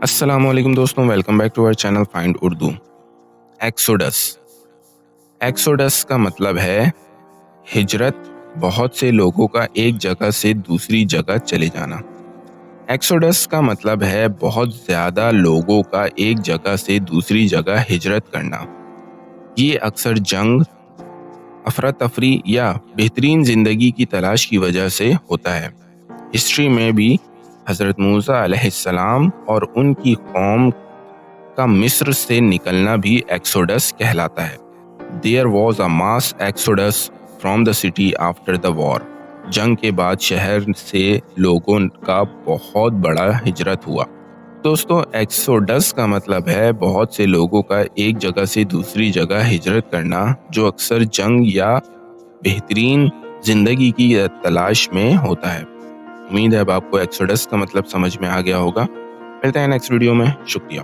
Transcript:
السلام علیکم دوستوں، ویلکم بیک ٹو اور چینل فائنڈ اردو۔ ایکسوڈس کا مطلب ہے ہجرت، بہت سے لوگوں کا ایک جگہ سے دوسری جگہ چلے جانا۔ ایکسوڈس کا مطلب ہے بہت زیادہ لوگوں کا ایک جگہ سے دوسری جگہ ہجرت کرنا۔ یہ اکثر جنگ، افراتفری یا بہترین زندگی کی تلاش کی وجہ سے ہوتا ہے۔ ہسٹری میں بھی حضرت موسیٰ علیہ السلام اور ان کی قوم کا مصر سے نکلنا بھی ایکسوڈس کہلاتا ہے۔ There was a mass exodus from the city after the war۔ جنگ کے بعد شہر سے لوگوں کا بہت بڑا ہجرت ہوا۔ دوستو، ایکسوڈس کا مطلب ہے بہت سے لوگوں کا ایک جگہ سے دوسری جگہ ہجرت کرنا، جو اکثر جنگ یا بہترین زندگی کی تلاش میں ہوتا ہے۔ امید ہے اب آپ کو ایکسوڈس کا مطلب سمجھ میں آ گیا ہوگا۔ ملتے ہیں نیکسٹ ویڈیو میں، شکریہ۔